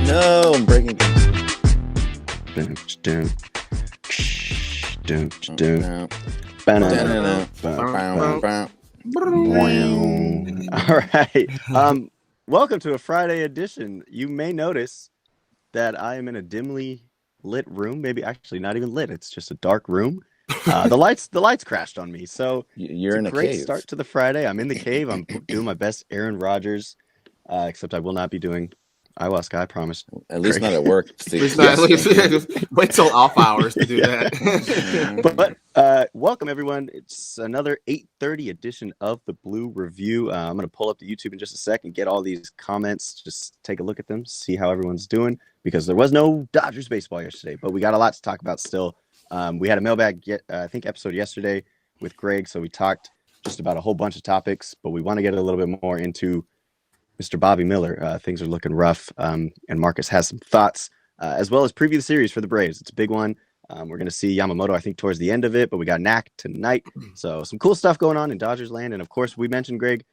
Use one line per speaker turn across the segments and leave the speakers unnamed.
No, I'm breaking
All right. Welcome to a Friday edition. You may notice that I am in a dimly lit room. Maybe actually not even lit. It's just a dark room. The lights crashed on me. So
You're in
it's
a
a great
cave.
start to the Friday. I'm in the cave. I'm doing my best Aaron Rodgers, except I will not be doing ayahuasca, I promise.
At least
Craig.
not at work.
Wait till off hours to do that.
But welcome everyone. It's another 8:30 edition of the Blue Review. I'm going to pull up the YouTube in just a second, get all these comments, just take a look at them, see how everyone's doing, because there was no Dodgers baseball yesterday, but we got a lot to talk about still. We had a mailbag episode yesterday with Greg, so we talked just about a whole bunch of topics, but we want to get a little bit more into Mr. Bobby Miller. Things are looking rough, and Marcus has some thoughts, as well as preview the series for the Braves. It's a big one. We're going to see Yamamoto, I think, towards the end of it, but we got Knack tonight. So some cool stuff going on in Dodgers land. And, of course, we mentioned, Greg,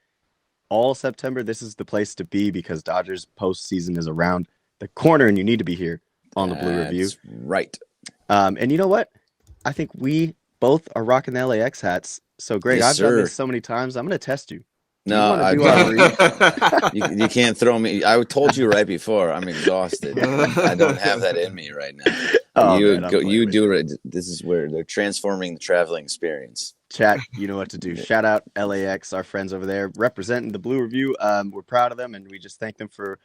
all September, this is the place to be because Dodgers postseason is around the corner, and you need to be here on the Blue Review.
That's right.
And you know what? I think we both are rocking the LAX hats. So, Greg,
Yes,
I've done this so many times. I'm going to test you.
No, you can't throw me. I told you right before. I'm exhausted. I don't have that in me right now.
Oh,
you do it. This is where they're transforming the traveling experience.
Chat, you know what to do. Shout out LAX, our friends over there representing the Blue Review. We're proud of them, and we just thank them for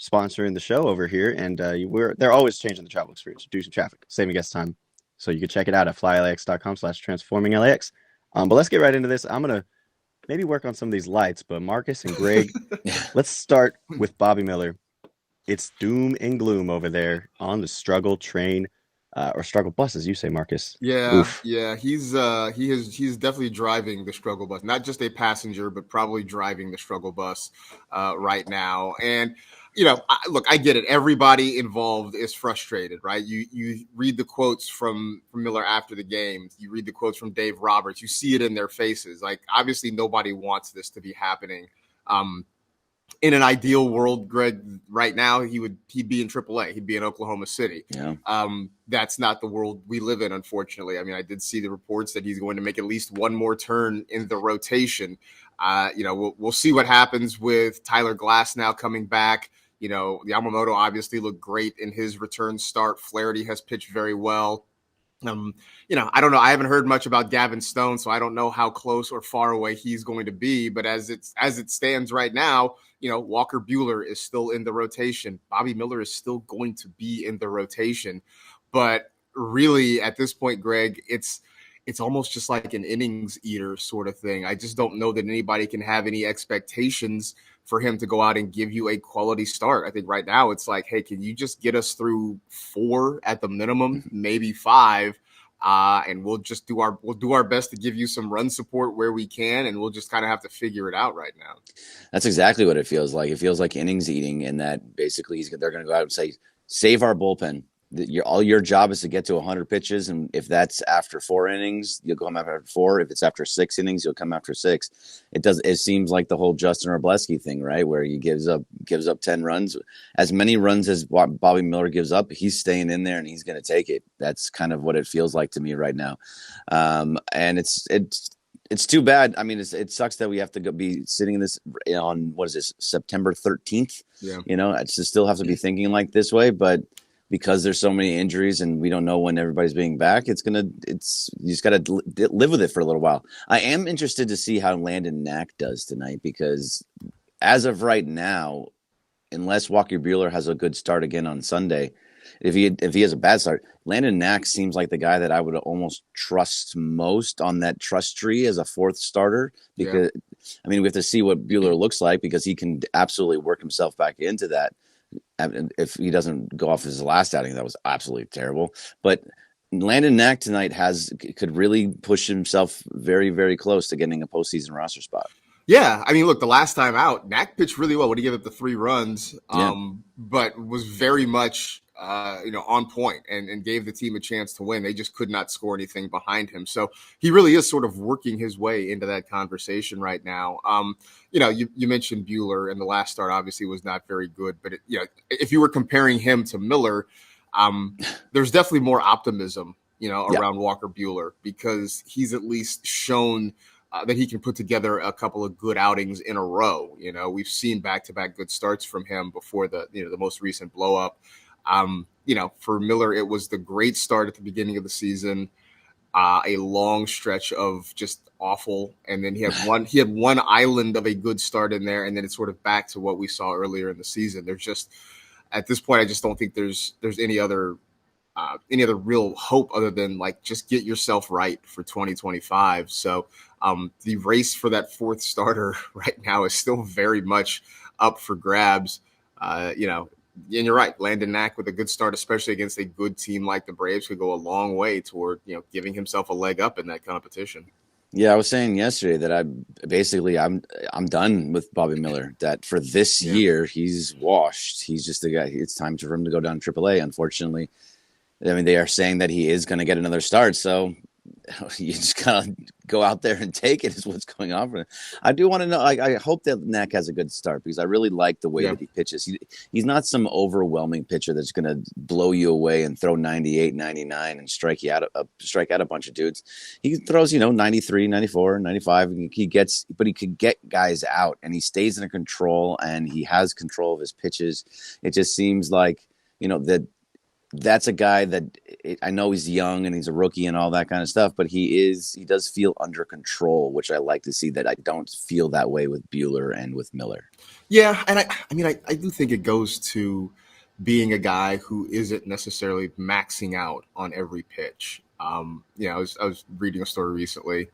sponsoring the show over here. And they're always changing the travel experience, reducing traffic, saving guest time. So you can check it out at flylax.com/transforminglax. But let's get right into this. I'm gonna maybe work on some of these lights, but Marcus and Greg, let's start with Bobby Miller. It's doom and gloom over there on the struggle train, or struggle bus, as you say, Marcus.
Yeah, he's definitely driving the struggle bus, not just a passenger, but probably driving the struggle bus right now. And I get it. Everybody involved is frustrated, right? You read the quotes from Miller after the game. You read the quotes from Dave Roberts. You see it in their faces. Like, obviously, nobody wants this to be happening. In an ideal world, Greg, right now he'd be in AAA. He'd be in Oklahoma City.
Yeah.
That's not the world we live in, unfortunately. I mean, I did see the reports that he's going to make at least one more turn in the rotation. We'll see what happens with Tyler Glass now coming back. Yamamoto obviously looked great in his return start. Flaherty has pitched very well. I don't know. I haven't heard much about Gavin Stone, so I don't know how close or far away he's going to be. But as it stands right now, Walker Buehler is still in the rotation. Bobby Miller is still going to be in the rotation. But really, at this point, Greg, it's almost just like an innings eater sort of thing. I just don't know that anybody can have any expectations for him to go out and give you a quality start. I think right now it's like, hey, can you just get us through 4 at the minimum, maybe 5, and we'll do our best to give you some run support where we can, and we'll just kind of have to figure it out right now.
That's exactly what it feels like. It feels like innings eating, and that basically they're going to go out and say, save our bullpen. All your job is to get to 100 pitches, and if that's after 4 innings, you'll come after 4. If it's after 6 innings, you'll come after 6. It seems like the whole Justin Wrobleski thing, right, where he gives up 10 runs, as many runs as Bobby Miller gives up. He's staying in there and he's going to take it. That's kind of what it feels like to me right now, and it's too bad. I mean, it sucks that we have to be sitting in this on September 13th.
Yeah,
I just still have to be thinking like this way, but because there's so many injuries and we don't know when everybody's being back, you just got to live with it for a little while. I am interested to see how Landon Knack does tonight, because as of right now, unless Walker Buehler has a good start again on Sunday, if he has a bad start, Landon Knack seems like the guy that I would almost trust most on that trust tree as a 4th starter, because I mean, we have to see what Buehler looks like, because he can absolutely work himself back into that. If he doesn't go off his last outing, that was absolutely terrible. But Landon Knack tonight could really push himself very, very close to getting a postseason roster spot.
Yeah, I mean, look, the last time out, Knack pitched really well when he gave up the 3 runs,
Yeah.
but was very much, on point and gave the team a chance to win. They just could not score anything behind him. So he really is sort of working his way into that conversation right now. You mentioned Buehler, and the last start obviously was not very good, but if you were comparing him to Miller, there's definitely more optimism, around Walker Buehler, because he's at least shown that he can put together a couple of good outings in a row. We've seen back-to-back good starts from him before the most recent blow up. For Miller, it was the great start at the beginning of the season, a long stretch of just awful, and then he had one island of a good start in there, and then it's sort of back to what we saw earlier in the season. There's just, at this point, I just don't think there's any other real hope other than just get yourself right for 2025. So the race for that 4th starter right now is still very much up for grabs. And you're right, Landon Knack with a good start, especially against a good team like the Braves, could go a long way toward giving himself a leg up in that competition.
Yeah, I was saying yesterday that I'm done with Bobby Miller. That for this year he's washed. He's just a guy. It's time for him to go down to AAA. Unfortunately, I mean, they are saying that he is going to get another start, so you just gotta go out there and take it. Is what's going on for him. I do want to know. I hope that Knack has a good start, because I really like the way that he pitches. He's not some overwhelming pitcher that's going to blow you away and throw 98, 99 and strike out a bunch of dudes. He throws 93, 94, 95. But he could get guys out, and he stays in control, and he has control of his pitches. It just seems like that's a guy that I know he's young and he's a rookie and all that kind of stuff, but he does feel under control, which I like to see. That I don't feel that way with Buehler and with Miller.
Yeah, and I do think it goes to being a guy who isn't necessarily maxing out on every pitch. I was reading a story recently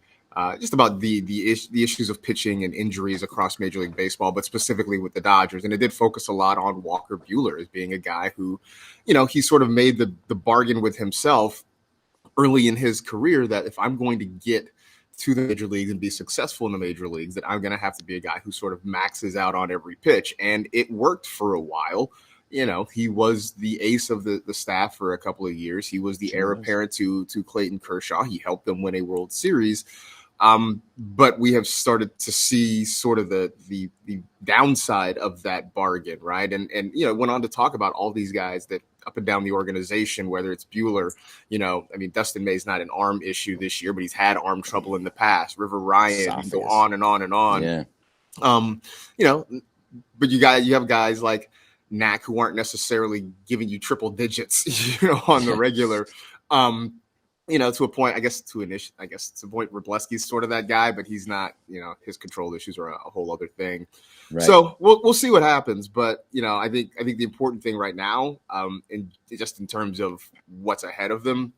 just about the issues of pitching and injuries across Major League Baseball, but specifically with the Dodgers. And it did focus a lot on Walker Buehler as being a guy who, he sort of made the bargain with himself early in his career that if I'm going to get to the major leagues and be successful in the major leagues, that I'm going to have to be a guy who sort of maxes out on every pitch. And it worked for a while. He was the ace of the staff for a couple of years. He was the heir apparent to Clayton Kershaw. He helped them win a World Series. But we have started to see sort of the downside of that bargain, right? And went on to talk about all these guys that up and down the organization, whether it's Buehler, Dustin May's not an arm issue this year, but he's had arm trouble in the past. River Ryan, you go on and on and on.
Yeah.
But you have guys like Knack who aren't necessarily giving you triple digits, on the regular. To a point, I guess to a point, Wrobleski's sort of that guy, but he's not. His control issues are a whole other thing. Right. So we'll see what happens. But I think the important thing right now, and just in terms of what's ahead of them,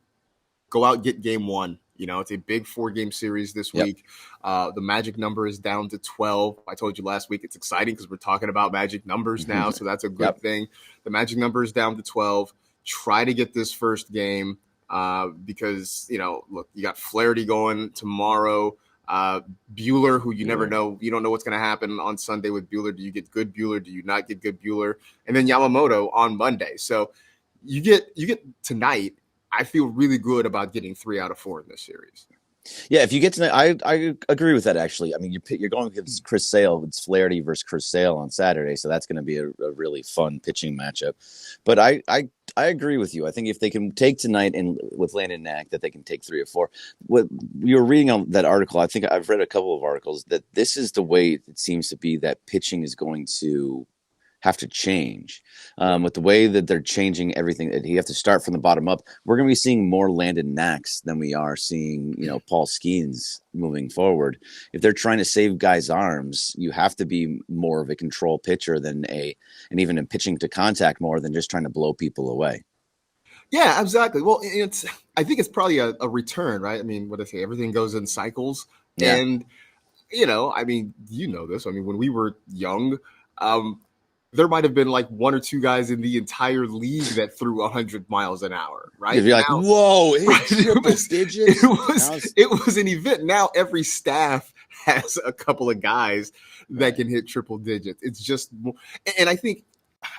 go out and get game 1. It's a big 4-game series this week. The magic number is down to 12. I told you last week it's exciting because we're talking about magic numbers now, so that's a good thing. The magic number is down to 12. Try to get this first game. Because look, you got Flaherty going tomorrow. Buehler, who you never know, you don't know what's going to happen on Sunday with Buehler. Do you get good Buehler? Do you not get good Buehler? And then Yamamoto on Monday. So you get tonight. I feel really good about getting 3 out of 4 in this series.
Yeah, if you get to, I agree with that. Actually, I mean, you're going against Chris Sale. It's Flaherty versus Chris Sale on Saturday, so that's going to be a really fun pitching matchup. But I agree with you. I think if they can take tonight and with Landon Knack, that they can take 3 or 4. What you were reading on that article, I think I've read a couple of articles that this is the way it seems to be that pitching is going to have to change with the way that they're changing everything. That you have to start from the bottom up. We're going to be seeing more Landon Knacks than we are seeing, Paul Skeens moving forward. If they're trying to save guys' arms, you have to be more of a control pitcher and even in pitching to contact more than just trying to blow people away.
Yeah, exactly. Well, I think it's probably a return, right? I mean, what I say, everything goes in cycles. Yeah. And, this. When we were young, there might have been like 1 or 2 guys in the entire league that threw 100 miles an hour, right?
You'd be like, whoa, triple digits.
It was an event. Now every staff has a couple of guys that can hit triple digits. It's just, and I think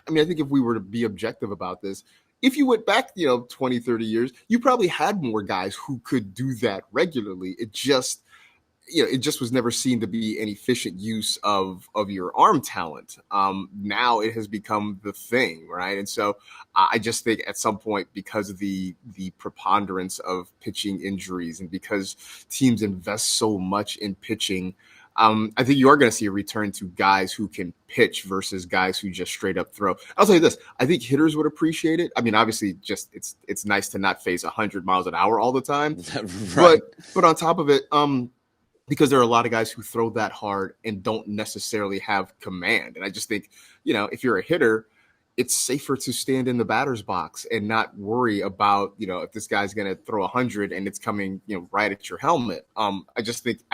if we were to be objective about this, if you went back, 20, 30 years, you probably had more guys who could do that regularly. It just was never seen to be an efficient use of your arm talent. Now it has become the thing, right? And so I just think at some point, because of the preponderance of pitching injuries and because teams invest so much in pitching, I think you are going to see a return to guys who can pitch versus guys who just straight up throw. I'll tell you this: I think hitters would appreciate it. I mean, obviously, just it's nice to not face 100 miles an hour all the time,
Right.
but on top of it, because there are a lot of guys who throw that hard and don't necessarily have command. And I just think, if you're a hitter, it's safer to stand in the batter's box and not worry about, if this guy's going to throw 100 and it's coming, right at your helmet. I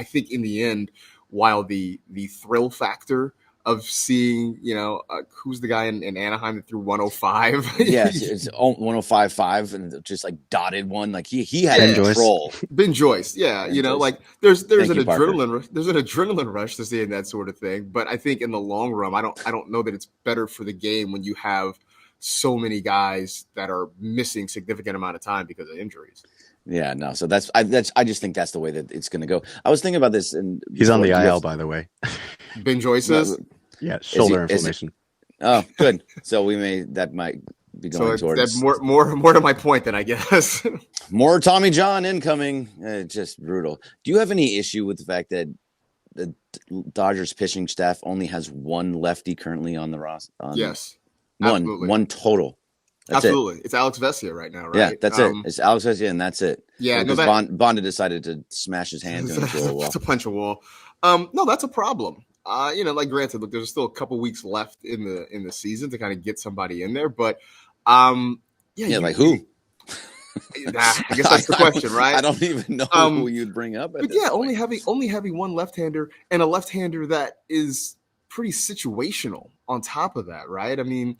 think in the end, while the thrill factor of seeing, who's the guy in Anaheim that threw 105?
Yes, it's 105.5 and just like dotted one. Like he had control.
Ben Joyce, yeah,
Ben Joyce.
like there's an
adrenaline
adrenaline rush to seeing that sort of thing. But I think in the long run, I don't know that it's better for the game when you have so many guys that are missing significant amount of time because of injuries.
Yeah, no. So I just think that's the way that it's going to go. I was thinking about this, and
he's on the IL, by the way.
Ben Joyce is.
Yeah, shoulder inflammation.
Oh, good. So that might be going towards.
That's more to my point than I guess.
More Tommy John incoming. Just brutal. Do you have any issue with the fact that the Dodgers pitching staff only has one lefty currently on the roster?
Yes,
one total. That's
absolutely.
It.
It's Alex Vesia right now, right?
Yeah, that's it. It's Alex Vesia, and that's it.
Yeah,
because Bonda decided to smash his hand into a wall.
To punch a wall. No, that's a problem. Granted, look, there's still a couple weeks left in the season to kind of get somebody in there, but
like who?
I guess that's the question, right?
I don't even know who you'd bring up.
But yeah, only having one left-hander and a left-hander that is pretty situational on top of that, right? I mean,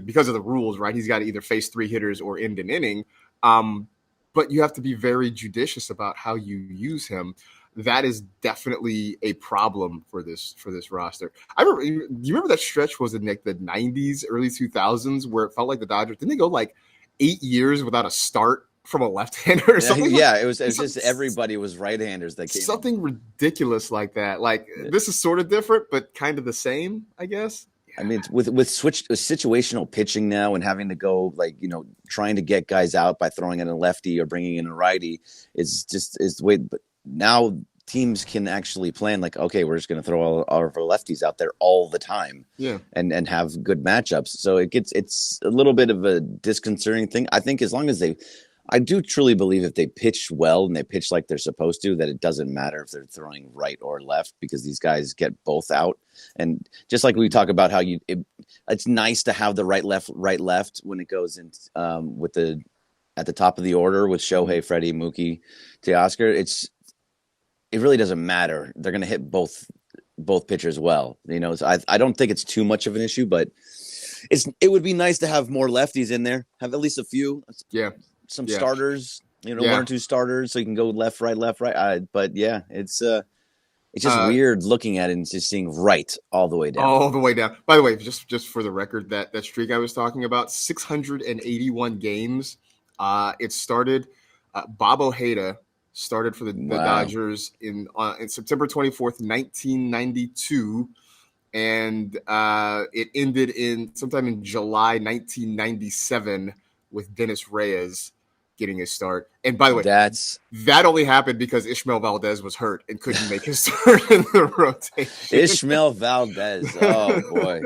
because of the rules, right? He's got to either face three hitters or end an inning. But you have to be very judicious about how you use him. That is definitely a problem for this roster. Do you remember that stretch was in like the 90s, early 2000s, where it felt like the Dodgers, didn't they go like 8 years without a start from a left-hander or something?
Yeah, it was just everybody was right-handers that came.
Something ridiculous like that. Like this is sort of different, but kind of the same, I guess.
I mean, with situational pitching now and having to go trying to get guys out by throwing in a lefty or bringing in a righty is the way. But now teams can actually plan okay, we're just going to throw all of our lefties out there all the time, and have good matchups. So it's a little bit of a disconcerting thing. I think as long as I do truly believe if they pitch well and they pitch like they're supposed to, that it doesn't matter if they're throwing right or left because these guys get both out. And just like we talk about how it's nice to have the right left when it goes in at the top of the order with Shohei, Freddie, Mookie, Teoscar. It really doesn't matter. They're going to hit both pitchers well. So I don't think it's too much of an issue, but it would be nice to have more lefties in there, have at least a few.
Yeah.
Some starters, one or two starters, so you can go left, right. But yeah, it's just weird looking at it and just seeing right all the way down.
All the way down. By the way, just for the record, that streak I was talking about, 681 games. It started. Bob Ojeda started for the Dodgers in September 24th, 1992, and it ended sometime in July 1997 with Dennis Reyes getting his start. And by the way, that only happened because Ishmael Valdez was hurt and couldn't make his start in the rotation.
Ishmael Valdez, oh boy,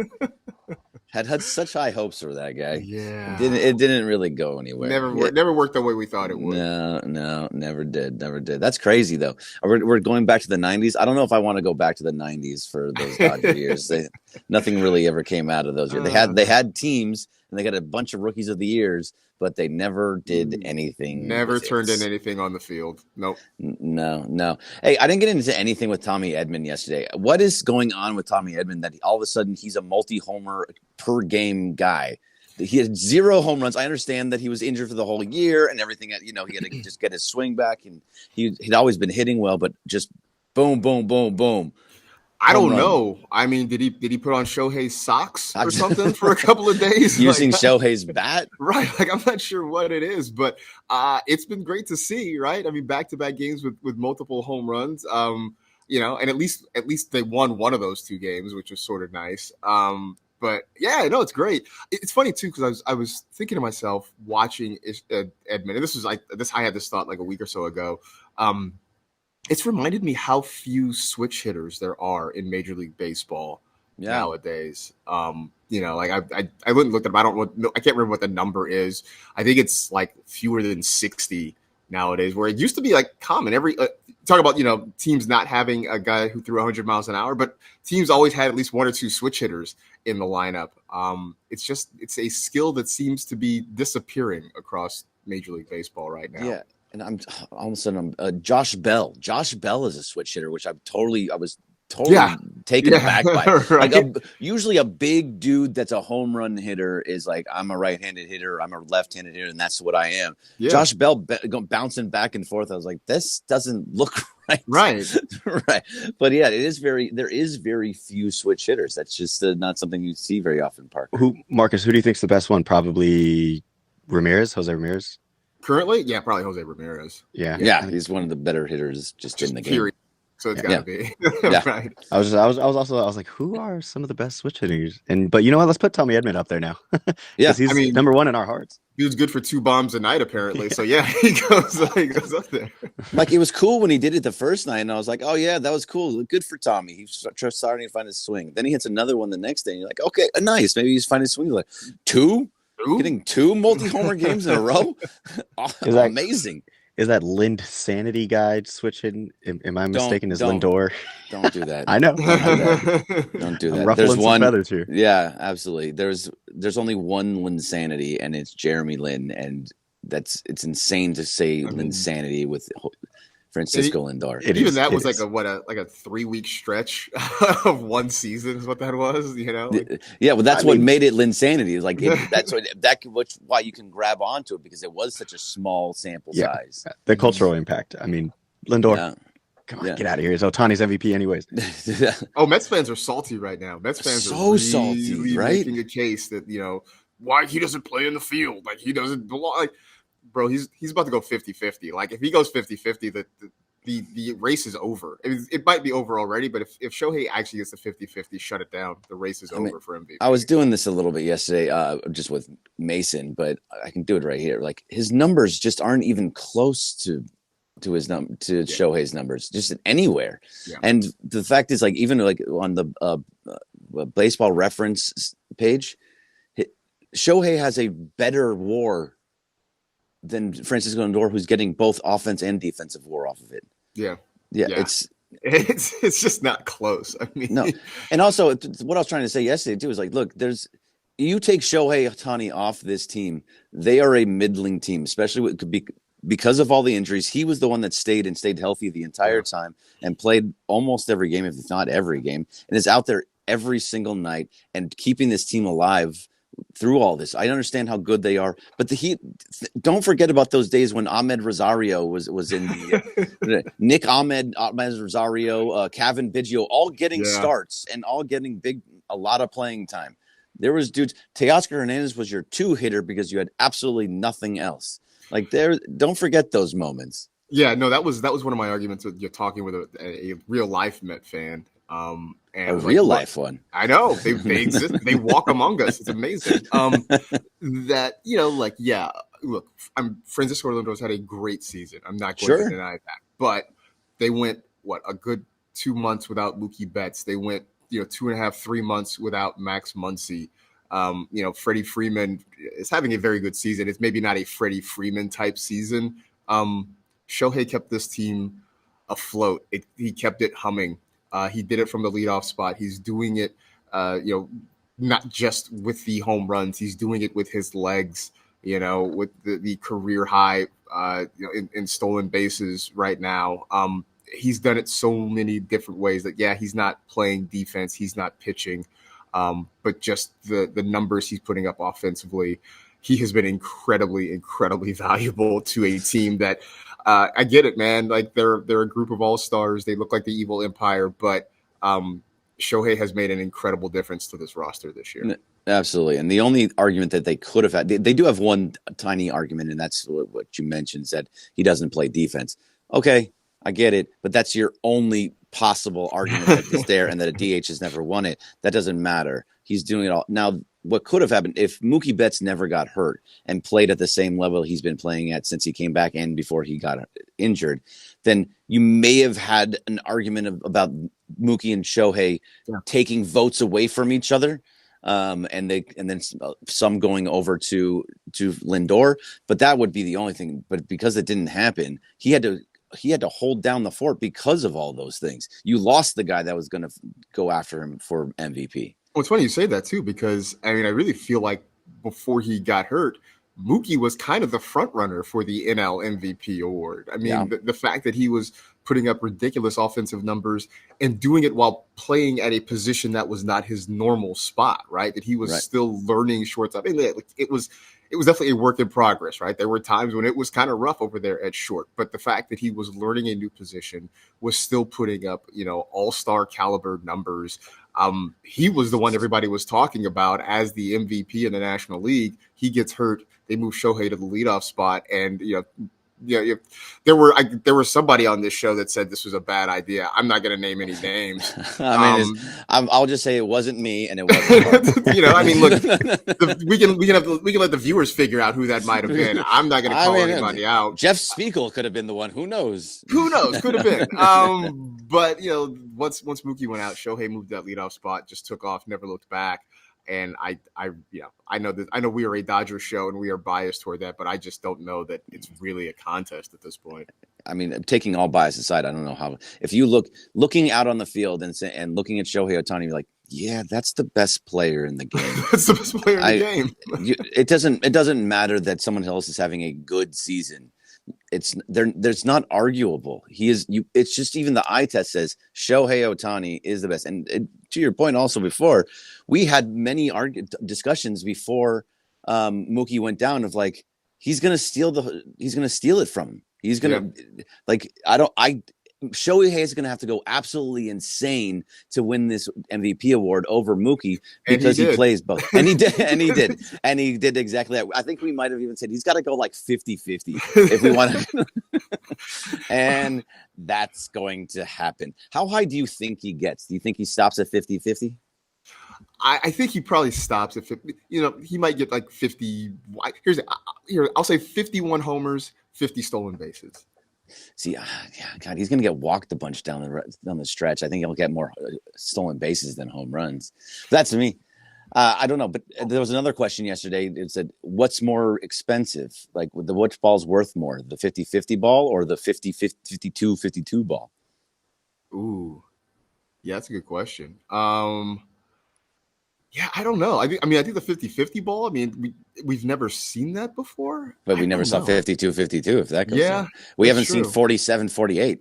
had such high hopes for that guy.
Yeah,
it didn't really go anywhere.
Never worked the way we thought it would.
No, never did. That's crazy though. We're going back to the 90s. I don't know if I want to go back to the 90s for those Dodger years. Nothing really ever came out of those years. They had teams and they got a bunch of rookies of the years, but they never did anything.
Never turned in anything on the field. Nope.
No. Hey, I didn't get into anything with Tommy Edman yesterday. What is going on with Tommy Edman that all of a sudden he's a multi-homer per game guy? he had 0 home runs. I understand that he was injured for the whole year and everything. He had to just get his swing back, and he'd always been hitting well, but just boom, boom, boom, boom.
I don't know. I mean, did he put on Shohei's socks or something for a couple of days?
Using Shohei's bat?
Right. Like, I'm not sure what it is, but it's been great to see, right? I mean, back-to-back games with multiple home runs. And at least they won one of those 2 games, which was sort of nice. But yeah, no, it's great. It's funny too, because I was thinking to myself watching Edmund, and I had this thought like a week or so ago. It's reminded me how few switch hitters there are in Major League Baseball nowadays. Like I wouldn't look at them. I can't remember what the number is. I think it's like fewer than 60 nowadays, where it used to be like common. Talk about teams not having a guy who threw 100 miles an hour, but teams always had at least 1 or 2 switch hitters in the lineup. It's a skill that seems to be disappearing across Major League Baseball right now.
Yeah. And I'm all of a sudden Josh Bell. Josh Bell is a switch hitter, which I was totally taken aback by. Right. Usually a big dude that's a home run hitter is like, I'm a right-handed hitter, I'm a left-handed hitter, and that's what I am. Yeah. Josh Bell bouncing back and forth. I was like, this doesn't look right.
Right.
Right. But yeah, there is very few switch hitters. That's just not something you see very often, Parker.
Marcus, who do you think's the best one? Probably Jose Ramirez?
Currently? Yeah, probably Jose Ramirez.
Yeah, he's one of the better hitters just in the game.
So it's got to be.
Right.
I was like, who are some of the best switch hitters? But you know what? Let's put Tommy Edman up there now.
Yeah,
he's number 1 in our hearts.
He was good for 2 bombs a night, apparently. So yeah, he goes up there.
Like, it was cool when he did it the first night, and I was like, oh yeah, that was cool. Good for Tommy. He's starting to find his swing. Then he hits another one the next day, and you're like, okay, nice. Maybe he's finding his swing. Like 2. Getting 2 multi-homer games in a row? Amazing.
Is that Linsanity guy switching? Am I mistaken? Is Lindor?
Don't do that.
I know.
Don't do that.
I'm ruffling some feathers here.
Yeah, absolutely. There's only one Linsanity, and it's Jeremy Lin, and it's insane to say Linsanity with Francisco Lindor.
That was like a 3-week stretch of one season is what that was,
Yeah, well, that's what made it Linsanity. Like why you can grab onto it, because it was such a small sample size.
The cultural impact. I mean, Lindor, come on, get out of here. It's Ohtani's MVP anyways.
Oh, Mets fans are salty right now. Mets fans are really salty, right? Making a case that, why he doesn't play in the field. Like, he doesn't belong. Like, bro, he's about to go 50-50. Like, if he goes 50-50, the race is over. It might be over already, but if Shohei actually gets a 50-50, shut it down. The race is over for MVP.
I was doing this a little bit yesterday, just with Mason, but I can do it right here. Like, his numbers just aren't even close to Shohei's numbers, just anywhere. Yeah. And the fact is, like, even like on the baseball reference page, Shohei has a better WAR than Francisco Lindor, who's getting both offense and defensive WAR off of it.
Yeah.
It's
just not close. I mean,
no. And also, what I was trying to say yesterday too is, like, look, you take Shohei Ohtani off this team, they are a middling team, especially because of all the injuries. He was the one that stayed healthy the entire time and played almost every game, if not every game, and is out there every single night and keeping this team alive through all this. I understand how good they are, but don't forget about those days when Ahmed Rosario was in the Nick Ahmed Rosario, Kevin Biggio, all getting starts and all getting a lot of playing time. There was dudes. Teoscar Hernandez was your 2 hitter because you had absolutely nothing else. Like, don't forget those moments.
Yeah, no, that was one of my arguments with you're talking with a real life Met fan. And
a real life one.
I know they exist. They walk among us. It's amazing. Look, Francisco Lindor's had a great season. I'm not going to deny that. But they went a good 2 months without Mookie Betts. They went 2.5, 3 months without Max Muncy. Freddie Freeman is having a very good season. It's maybe not a Freddie Freeman type season. Shohei kept this team afloat. He kept it humming. He did it from the leadoff spot. He's doing it, not just with the home runs. He's doing it with his legs, with the career high, in stolen bases right now. He's done it so many different ways that, he's not playing defense. He's not pitching. But just the numbers he's putting up offensively, he has been incredibly valuable to a team that I get it, man. Like they're a group of all-stars. They look like the evil empire, but Shohei has made an incredible difference to this roster this year.
Absolutely. And the only argument that they could have had, they do have one tiny argument, and that's what you mentioned, is that he doesn't play defense. Okay, I get it, but that's your only possible argument that is there, and that a DH has never won it. That doesn't matter. He's doing it all. Now, what could have happened if Mookie Betts never got hurt and played at the same level he's been playing at since he came back and before he got injured, then you may have had an argument about Mookie and Shohei taking votes away from each other. And then some going over to Lindor, but that would be the only thing. But because it didn't happen, he had to hold down the fort because of all those things. You lost the guy that was going to go after him for MVP.
Well, it's funny you say that too, because I mean, I really feel like before he got hurt, Mookie was kind of the front runner for the NL MVP award. I mean, the fact that he was putting up ridiculous offensive numbers and doing it while playing at a position that was not his normal spot, right? That he was still learning shortstop. It was definitely a work in progress, right? There were times when it was kind of rough over there at short, but the fact that he was learning a new position, was still putting up, all-star caliber numbers. He was the one everybody was talking about as the MVP in the National League. He gets hurt. They move Shohei to the leadoff spot, and there was somebody on this show that said this was a bad idea. I'm not going to name any names.
I'll just say it wasn't me, and it wasn't.
I mean, look, we can let the viewers figure out who that might have been. I'm not going to call anybody out.
Jeff Spiegel could have been the one. Who knows?
Could have been. But once Mookie went out, Shohei moved that leadoff spot, just took off, never looked back. And I know we are a Dodgers show and we are biased toward that, but I just don't know that it's really a contest at this point.
I mean, taking all bias aside, I don't know how. If you looking out on the field and looking at Shohei Ohtani, you're like, yeah, that's the best player in the game.
That's the best player in the game.
It doesn't matter that someone else is having a good season. There's not arguable. It's just even the eye test says Shohei Ohtani is the best. And to your point also before, we had many discussions before Mookie went down of like, he's going to steal it from him. He's going to Shohei is going to have to go absolutely insane to win this MVP award over Mookie because he plays both. And he did. And he did exactly that. I think we might have even said he's got to go like 50-50 if we want to. And that's going to happen. How high do you think he gets? Do you think he stops at 50-50?
I think he probably stops at 50. He might get like 50. I'll say 51 homers, 50 stolen bases.
See, God, he's going to get walked a bunch down the stretch. I think he'll get more stolen bases than home runs. That's to me. I don't know, but there was another question yesterday. It said, what's more expensive? Like, which ball's worth more, the 50-50 ball or the 52-52 ball?
Ooh, yeah, that's a good question. Yeah, I don't know. I think the 50-50 ball, we've never seen that before.
But we never saw 52-52, if that goes on. We haven't seen 47-48.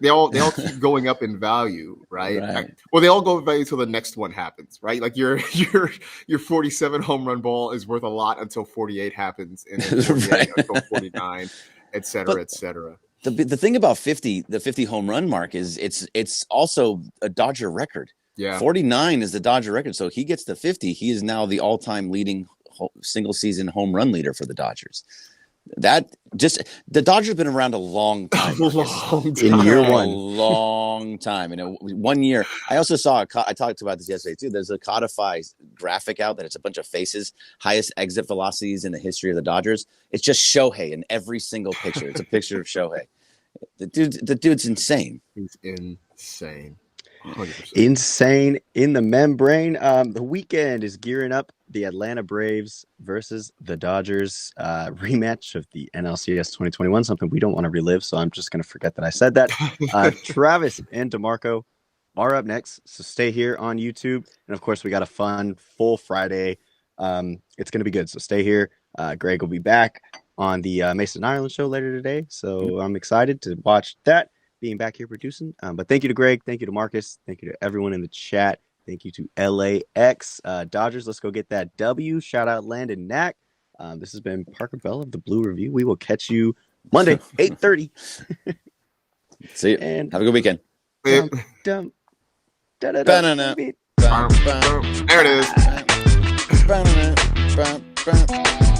They all keep going up in value, right? Well, they all go in value until the next one happens, right? Like your 47 home run ball is worth a lot until 48 happens, and then 48 until 49, et cetera, et cetera.
The thing about the 50 home run mark is it's also a Dodger record.
Yeah,
49 is the Dodger record. So he gets the 50. He is now the all-time leading single season home run leader for the Dodgers. The Dodgers have been around a long time.
In year one.
A long time. 1 year. I also saw, I talked about this yesterday too. There's a codified graphic out that it's a bunch of faces, highest exit velocities in the history of the Dodgers. It's just Shohei in every single picture. It's a picture of Shohei. The dude's insane.
He's insane. 100%.
Insane in the membrane. The weekend is gearing up. The Atlanta Braves versus the Dodgers rematch of the NLCS 2021, something we don't want to relive, so I'm just going to forget that I said that. Travis and DeMarco are up next, so stay here on YouTube. And, of course, we got a fun, full Friday. It's going to be good, so stay here. Greg will be back on the Mason Ireland show later today, so I'm excited to watch that. Being back here producing. But thank you to Greg. Thank you to Marcus. Thank you to everyone in the chat. Thank you to LAX. Dodgers, let's go get that W. Shout out Landon Knack. This has been Parker Bell of the Blue Review. We will catch you Monday, 8:30.
See you.
And
have a good weekend.
Dum, dum,
Ba-na-na.
There it is.
Ba-na-na. Ba-na-na.